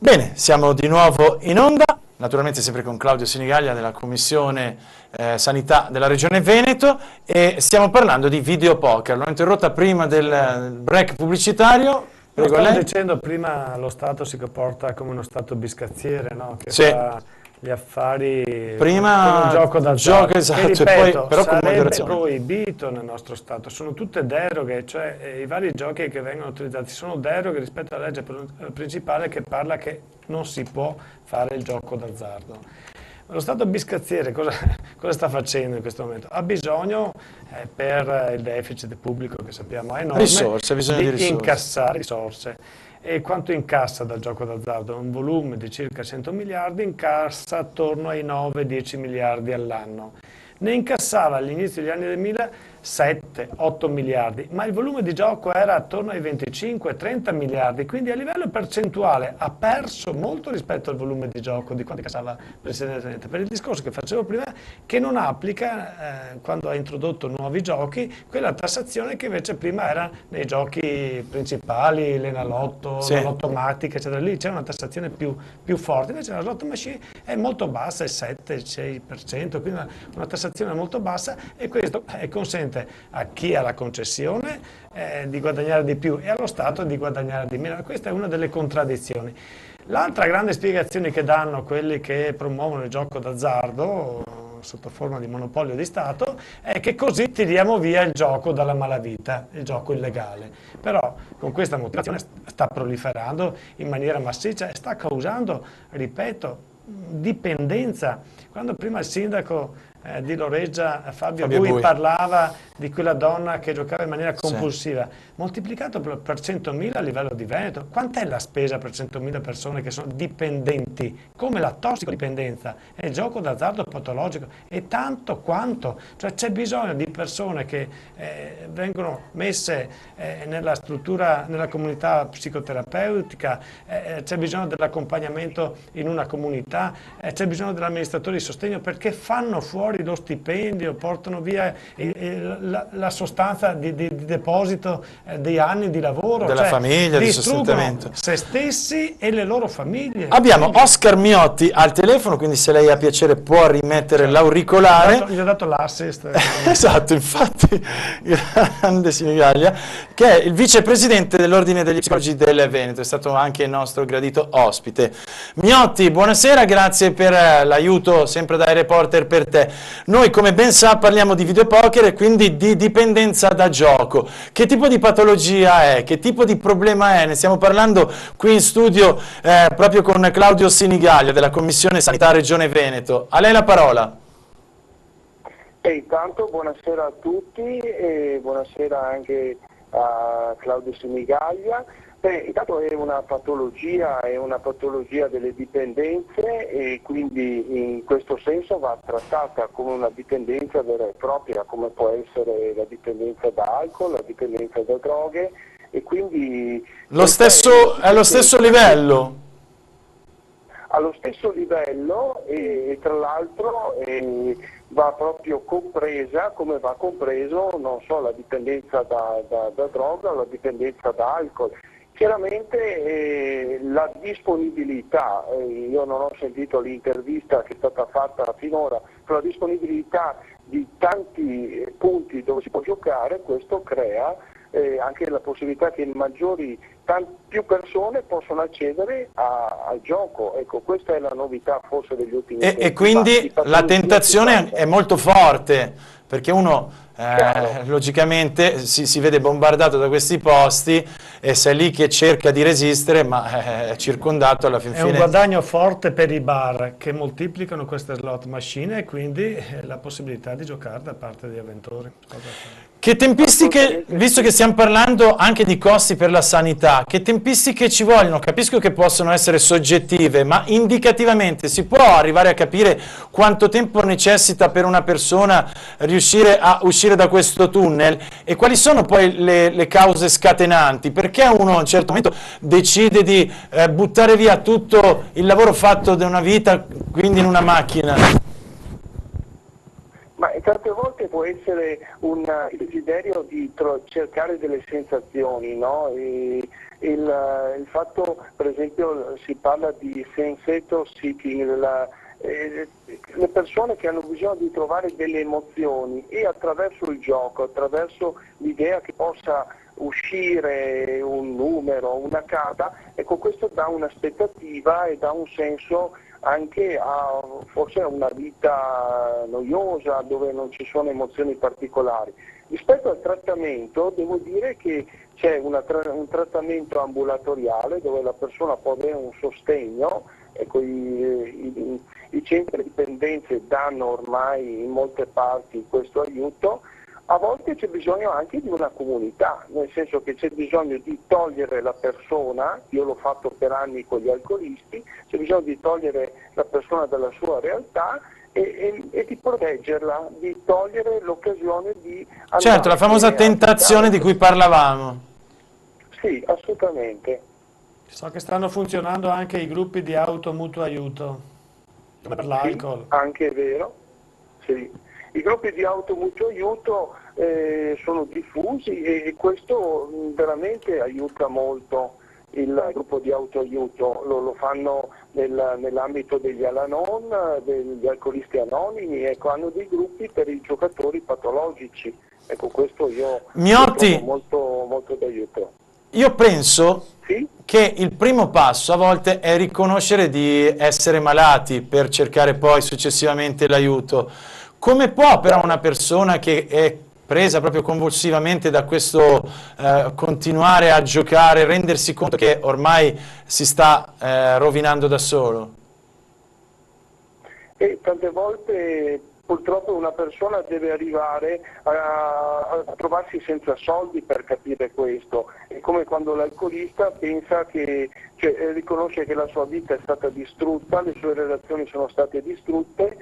Bene, siamo di nuovo in onda, naturalmente sempre con Claudio Sinigaglia della Commissione Sanità della Regione Veneto, e stiamo parlando di videopoker. L'ho interrotta prima del break pubblicitario. Prego, stavo dicendo prima lo Stato si comporta come uno Stato biscazziere, no? Che fa gli affari prima con un gioco d'azzardo, esatto, che ripeto, e poi, però sarebbe proibito nel nostro Stato. Sono tutte deroghe, cioè i vari giochi che vengono utilizzati sono deroghe rispetto alla legge principale che parla che non si può fare il gioco d'azzardo. Lo Stato biscazziere cosa sta facendo in questo momento? Ha bisogno, per il deficit pubblico che sappiamo è enorme, di incassare risorse. E quanto incassa dal gioco d'azzardo? Un volume di circa 100 miliardi, incassa attorno ai 9-10 miliardi all'anno. Ne incassava all'inizio degli anni 2000 7-8 miliardi, ma il volume di gioco era attorno ai 25-30 miliardi, quindi a livello percentuale ha perso molto rispetto al volume di gioco di quanto incassava precedentemente, per il discorso che facevo prima, che non applica, quando ha introdotto nuovi giochi, quella tassazione che invece prima era nei giochi principali, l'Enalotto, la Lottomatica, eccetera. Lì c'è una tassazione più forte, invece la Lotto Machine è molto bassa, è 7-6%, quindi una tassazione molto bassa, e questo consente a chi ha la concessione di guadagnare di più e allo Stato di guadagnare di meno. Questa è una delle contraddizioni. L'altra grande spiegazione che danno quelli che promuovono il gioco d'azzardo sotto forma di monopolio di Stato è che così tiriamo via il gioco dalla malavita, il gioco illegale. Però con questa motivazione sta proliferando in maniera massiccia e sta causando, ripeto, dipendenza. Quando prima il sindaco di Loreggia, Fabio Bui, parlava di quella donna che giocava in maniera compulsiva, moltiplicato per 100.000 a livello di Veneto, quant'è la spesa per 100.000 persone che sono dipendenti? Come la tossicodipendenza è il gioco d'azzardo patologico, e tanto quanto, cioè c'è bisogno di persone che vengono messe nella struttura, nella comunità psicoterapeutica, c'è bisogno dell'accompagnamento in una comunità, c'è bisogno dell'amministratore di sostegno, perché fanno fuori lo stipendio, portano via la sostanza di deposito dei anni di lavoro, della famiglia, di sostentamento, se stessi e le loro famiglie. Abbiamo Oscar Miotti al telefono, quindi se lei ha piacere può rimettere l'auricolare. Gli ho dato l'assist. Esatto, infatti, grande Sinigaglia, che è il vicepresidente dell'Ordine degli Psicologi del Veneto, è stato anche il nostro gradito ospite. Miotti, buonasera, grazie per l'aiuto sempre dai reporter per te. Noi, come ben sa, parliamo di videopoker e quindi di dipendenza da gioco. Che tipo di patologia è? Che tipo di problema è? Ne stiamo parlando qui in studio proprio con Claudio Sinigaglia della Commissione Sanità Regione Veneto. A lei la parola. Intanto buonasera a tutti e buonasera anche a Claudio Sinigaglia. Intanto è una patologia delle dipendenze, e quindi in questo senso va trattata come una dipendenza vera e propria, come può essere la dipendenza da alcol, la dipendenza da droghe, e quindi è allo stesso livello? Allo stesso livello, e tra l'altro va proprio compresa, come va compreso non so la dipendenza da droga o la dipendenza da alcol. Chiaramente la disponibilità, io non ho sentito l'intervista che è stata fatta finora, però la disponibilità di tanti punti dove si può giocare, questo crea anche la possibilità che più persone possono accedere al gioco. Ecco, questa è la novità forse degli ultimi tempi. E quindi la tentazione è molto forte, perché uno logicamente si vede bombardato da questi posti e sei lì che cerca di resistere, ma è circondato alla fin fine. È un guadagno forte per i bar che moltiplicano queste slot machine, e quindi la possibilità di giocare da parte degli avventori. Che tempistiche, visto che stiamo parlando anche di costi per la sanità, che tempistiche ci vogliono? Capisco che possono essere soggettive, ma indicativamente si può arrivare a capire quanto tempo necessita per una persona riuscire a uscire da questo tunnel, e quali sono poi le cause scatenanti? Perché uno a un certo momento decide di buttare via tutto il lavoro fatto da una vita, quindi in una macchina? Ma tante volte può essere un desiderio di cercare delle sensazioni, no? Il fatto, per esempio, si parla di sensator seeking, le persone che hanno bisogno di trovare delle emozioni e attraverso il gioco, attraverso l'idea che possa uscire un numero, una carta, ecco, questo dà un'aspettativa e dà un senso anche a forse a una vita noiosa dove non ci sono emozioni particolari. Rispetto al trattamento devo dire che c'è un trattamento ambulatoriale dove la persona può avere un sostegno, ecco, i centri di dipendenze danno ormai in molte parti questo aiuto. A volte c'è bisogno anche di una comunità, nel senso che c'è bisogno di togliere la persona, io l'ho fatto per anni con gli alcolisti, c'è bisogno di togliere la persona dalla sua realtà e di proteggerla, di togliere l'occasione di andare. Certo, la famosa tentazione di cui parlavamo. Sì, assolutamente. So che stanno funzionando anche i gruppi di mutuo aiuto, come per l'alcol. Sì, anche è vero, sì. I gruppi di mutuo aiuto sono diffusi e questo veramente aiuta molto il gruppo di autoaiuto, lo fanno nell'ambito degli Al-Anon, degli alcolisti anonimi, ecco, hanno dei gruppi per i giocatori patologici, ecco, questo io trovo molto d'aiuto. Io penso sì? che il primo passo a volte è riconoscere di essere malati per cercare poi successivamente l'aiuto. Come può però una persona che è presa proprio convulsivamente da questo continuare a giocare, rendersi conto che ormai si sta rovinando da solo? E tante volte purtroppo una persona deve arrivare a trovarsi senza soldi per capire questo. È come quando l'alcolista pensa che, riconosce che la sua vita è stata distrutta, le sue relazioni sono state distrutte.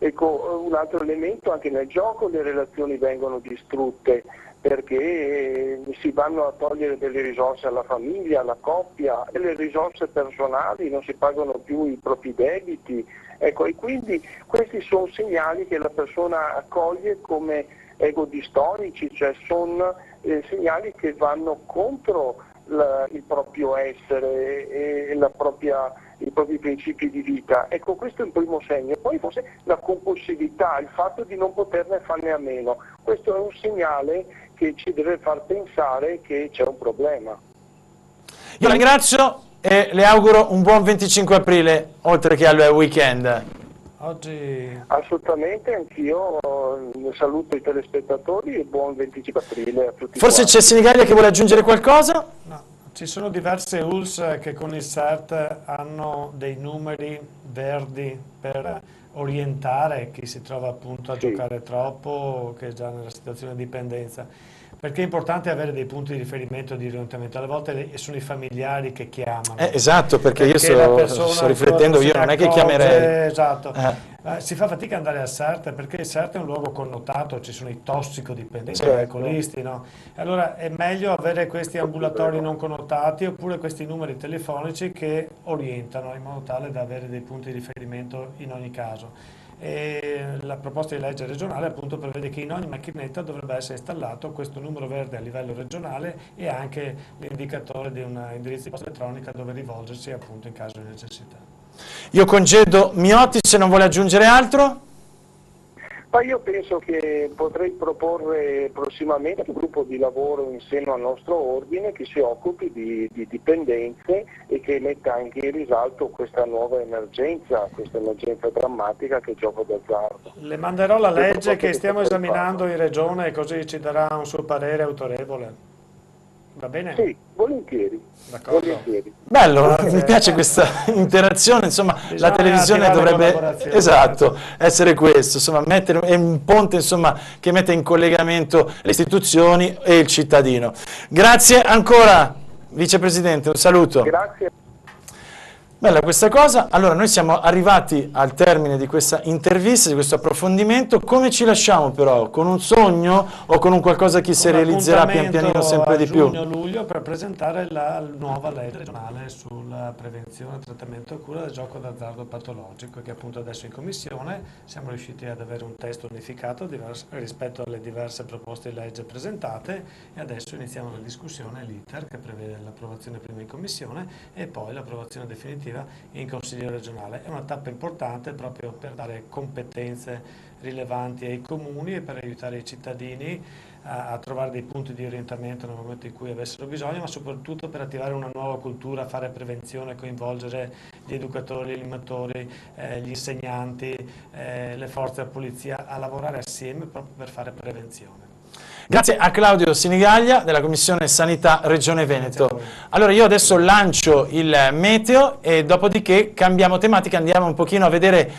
Ecco, un altro elemento, anche nel gioco le relazioni vengono distrutte perché si vanno a togliere delle risorse alla famiglia, alla coppia, e le risorse personali, non si pagano più i propri debiti. Ecco, e quindi questi sono segnali che la persona accoglie come egodistonici, cioè sono segnali che vanno contro il proprio essere e i propri principi di vita. Ecco, questo è un primo segno. Poi forse la compulsività, il fatto di non poterne farne a meno, questo è un segnale che ci deve far pensare che c'è un problema. Io la ringrazio e le auguro un buon 25 aprile, oltre che al weekend. Oggi... Assolutamente, anch'io saluto i telespettatori e buon 25 aprile a tutti. Forse c'è Senigallia che vuole aggiungere qualcosa? No, ci sono diverse ULS che con il CERT hanno dei numeri verdi per orientare chi si trova appunto a giocare troppo o che è già nella situazione di dipendenza. Perché è importante avere dei punti di riferimento e di orientamento, alle volte sono i familiari che chiamano. Esatto, perché io sto riflettendo, io non è che chiamerei. Esatto, si fa fatica ad andare al CERT perché il CERT è un luogo connotato, ci sono i tossicodipendenti, gli alcolisti, no? Allora è meglio avere questi ambulatori non connotati oppure questi numeri telefonici che orientano in modo tale da avere dei punti di riferimento in ogni caso. E la proposta di legge regionale appunto prevede che in ogni macchinetta dovrebbe essere installato questo numero verde a livello regionale e anche l'indicatore di un indirizzo di posta elettronica dove rivolgersi appunto in caso di necessità. Io congedo Miotti, se non vuole aggiungere altro. Ma io penso che potrei proporre prossimamente un gruppo di lavoro in seno al nostro ordine che si occupi di dipendenze e che metta anche in risalto questa nuova emergenza, questa emergenza drammatica che è il gioco d'azzardo. Le manderò la legge che stiamo esaminando in regione così ci darà un suo parere autorevole. Va bene? Sì, volentieri. Volentieri. Bello, mi piace questa interazione, insomma, la televisione dovrebbe essere questo, insomma, è un ponte, insomma, che mette in collegamento le istituzioni e il cittadino. Grazie ancora, Vicepresidente, un saluto. Grazie. Bella questa cosa. Allora, noi siamo arrivati al termine di questa intervista, di questo approfondimento. Come ci lasciamo però? Con un sogno o con un qualcosa che si realizzerà pian pianino sempre di più? Giugno-luglio per presentare la nuova legge regionale sulla prevenzione, trattamento e cura del gioco d'azzardo patologico, che appunto adesso in commissione siamo riusciti ad avere un testo unificato rispetto alle diverse proposte di legge presentate, e adesso iniziamo la discussione, l'iter, che prevede l'approvazione prima in commissione e poi l'approvazione definitiva in Consiglio regionale. È una tappa importante proprio per dare competenze rilevanti ai comuni e per aiutare i cittadini a trovare dei punti di orientamento nel momento in cui avessero bisogno, ma soprattutto per attivare una nuova cultura, fare prevenzione, coinvolgere gli educatori, gli animatori, gli insegnanti, le forze della polizia a lavorare assieme proprio per fare prevenzione. Grazie a Claudio Sinigaglia della Commissione Sanità Regione Veneto. Allora io adesso lancio il meteo e dopodiché cambiamo tematica, andiamo un pochino a vedere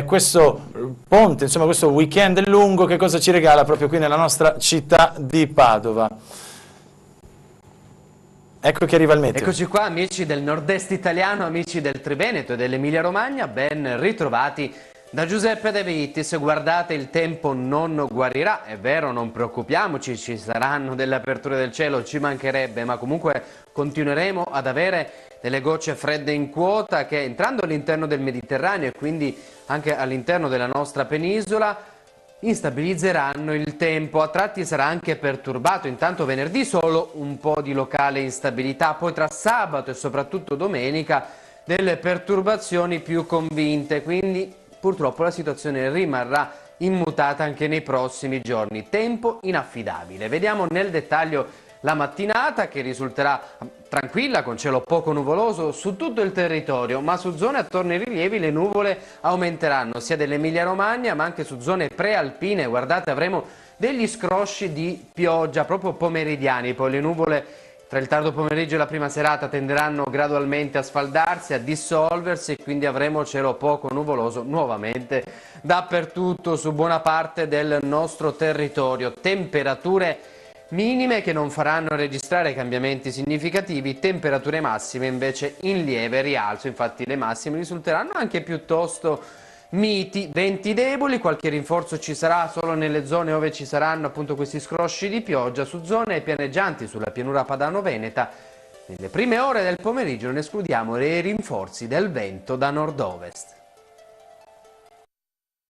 questo ponte, insomma questo weekend lungo, che cosa ci regala proprio qui nella nostra città di Padova. Ecco che arriva il meteo. Eccoci qua, amici del nord-est italiano, amici del Triveneto e dell'Emilia Romagna, ben ritrovati da Giuseppe De Vittis. Guardate, il tempo non guarirà, è vero, non preoccupiamoci, ci saranno delle aperture del cielo, ci mancherebbe, ma comunque continueremo ad avere delle gocce fredde in quota che, entrando all'interno del Mediterraneo e quindi anche all'interno della nostra penisola, instabilizzeranno il tempo. A tratti sarà anche perturbato. Intanto venerdì solo un po' di locale instabilità, poi tra sabato e soprattutto domenica delle perturbazioni più convinte, quindi purtroppo la situazione rimarrà immutata anche nei prossimi giorni. Tempo inaffidabile. Vediamo nel dettaglio la mattinata, che risulterà tranquilla con cielo poco nuvoloso su tutto il territorio, ma su zone attorno ai rilievi le nuvole aumenteranno sia dell'Emilia Romagna ma anche su zone prealpine. Guardate, avremo degli scrosci di pioggia proprio pomeridiani, poi le nuvole tra il tardo pomeriggio e la prima serata tenderanno gradualmente a sfaldarsi, a dissolversi, e quindi avremo cielo poco nuvoloso nuovamente dappertutto su buona parte del nostro territorio. Temperature minime che non faranno registrare cambiamenti significativi, temperature massime invece in lieve rialzo. Infatti le massime risulteranno anche piuttosto miti, venti deboli, qualche rinforzo ci sarà solo nelle zone dove ci saranno appunto questi scrosci di pioggia. Su zone pianeggianti sulla pianura padano-veneta nelle prime ore del pomeriggio non escludiamo dei rinforzi del vento da nord-ovest.